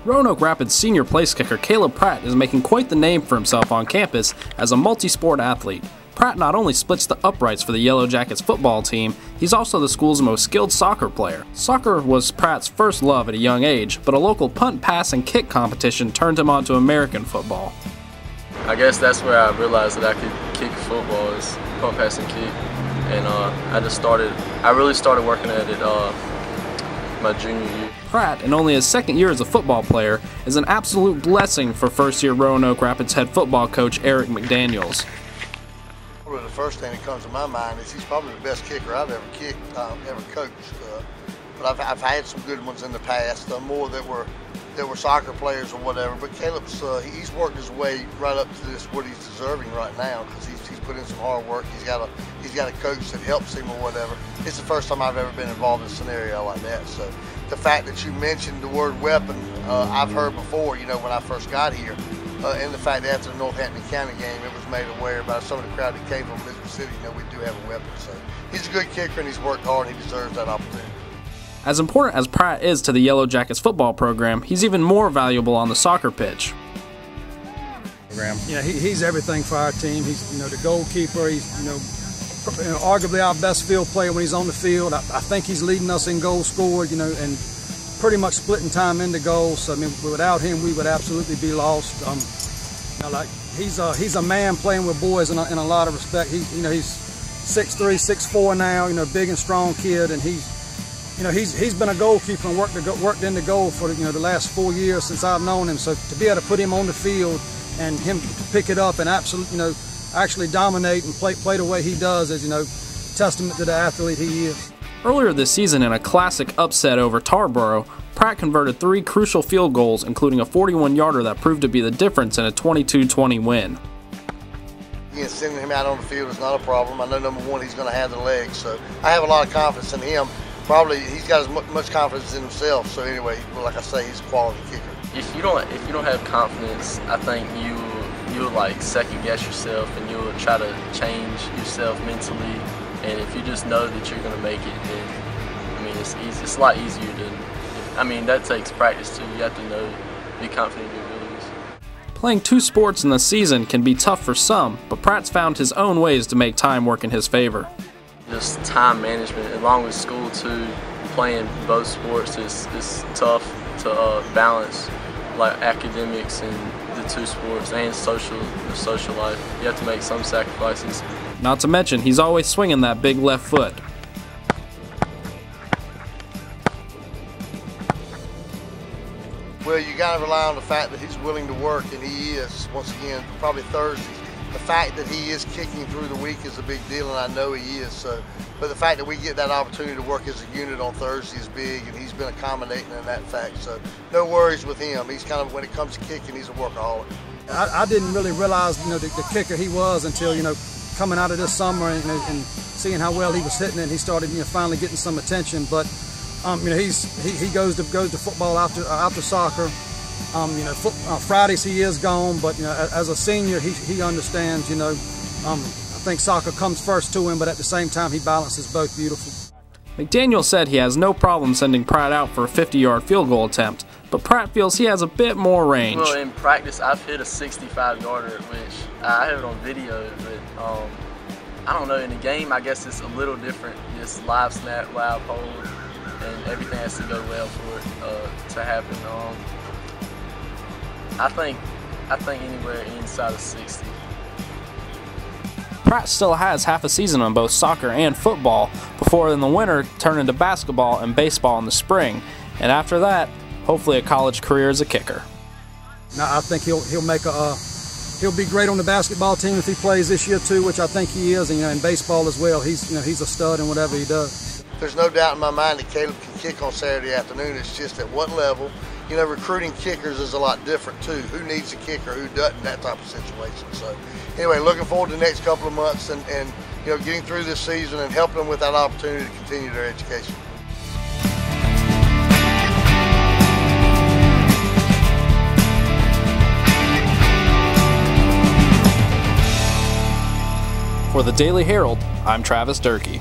Roanoke Rapids senior place kicker Caleb Pratt is making quite the name for himself on campus as a multi-sport athlete. Pratt not only splits the uprights for the Yellow Jackets football team, he's also the school's most skilled soccer player. Soccer was Pratt's first love at a young age, but a local punt, pass, and kick competition turned him on to American football. I guess that's where I realized that I could kick football, is punt, pass, and kick. And I really started working at it my junior year. Pratt, in only his second year as a football player, is an absolute blessing for first-year Roanoke Rapids head football coach Eric McDaniels. Probably the first thing that comes to my mind is he's probably the best kicker I've ever kicked, ever coached. But I've had some good ones in the past, more that were soccer players or whatever. But Caleb's he's worked his way right up to this what he's deserving right now, because he's put in some hard work. He's got a coach that helps him or whatever. It's the first time I've ever been involved in a scenario like that. So the fact that you mentioned the word weapon, I've heard before, you know, when I first got here. And the fact that after the Northampton County game, it was made aware by some of the crowd that came from Elizabeth City, you know, we do have a weapon. So he's a good kicker and he's worked hard and he deserves that opportunity. As important as Pratt is to the Yellow Jackets football program, he's even more valuable on the soccer pitch. Yeah, he's everything for our team. He's, the goalkeeper. He's, arguably our best field player when he's on the field. I think he's leading us in goals scored, and pretty much splitting time into goals. So, I mean, without him, we would absolutely be lost. He's a man playing with boys in a lot of respect. He's 6'3", 6'4" now. Big and strong kid, and he's been a goalkeeper and worked in the goal for the last 4 years since I've known him. So to be able to put him on the field and him to pick it up and actually dominate and play the way he does is testament to the athlete he is. Earlier this season, in a classic upset over Tarboro, Pratt converted 3 crucial field goals, including a 41-yarder that proved to be the difference in a 22-20 win. Yeah, sending him out on the field is not a problem. I know, number one, he's going to have the legs, so I have a lot of confidence in him. Probably he's got as much confidence in himself. So anyway, like I say, he's a quality kicker. If you don't have confidence, I think you'll like second guess yourself and you'll try to change yourself mentally. And if you just know that you're going to make it, then I mean it's easy. It's a lot easier to. That takes practice too. You have to be confident in your abilities. Playing 2 sports in the season can be tough for some, but Pratt's found his own ways to make time work in his favor. Just time management, along with school too. Playing both sports is tough to balance, like academics and the 2 sports and the social life. You have to make some sacrifices. Not to mention, he's always swinging that big left foot. Well, you got to rely on the fact that he's willing to work, and he is. Once again, probably Thursdays. The fact that he is kicking through the week is a big deal, and I know he is. But the fact that we get that opportunity to work as a unit on Thursday is big, and he's been accommodating in that fact. So no worries with him. He's kind of, when it comes to kicking, he's a workaholic. I didn't really realize, the kicker he was until, coming out of this summer and seeing how well he was hitting it. He started, finally getting some attention. But, he goes to football after soccer. Fridays he is gone, but as a senior he understands. I think soccer comes first to him, but at the same time he balances both beautifully. McDaniel said he has no problem sending Pratt out for a 50-yard field goal attempt, but Pratt feels he has a bit more range. Well, in practice I've hit a 65-yarder, which I have it on video, but I don't know, in the game I guess it's a little different. Just live snap, live hold, and everything has to go well for it to happen. I think anywhere inside of 60. Pratt still has half a season on both soccer and football before in the winter turn into basketball and baseball in the spring, and after that, hopefully a college career as a kicker. Now I think he'll be great on the basketball team if he plays this year too, which I think he is, and in baseball as well. He's a stud in whatever he does. There's no doubt in my mind that Caleb can kick on Saturday afternoon. It's just at what level. Recruiting kickers is a lot different too. Who needs a kicker, who doesn't, that type of situation. So anyway, looking forward to the next couple of months and getting through this season and helping them with that opportunity to continue their education. For the Daily Herald, I'm Travis Durkee.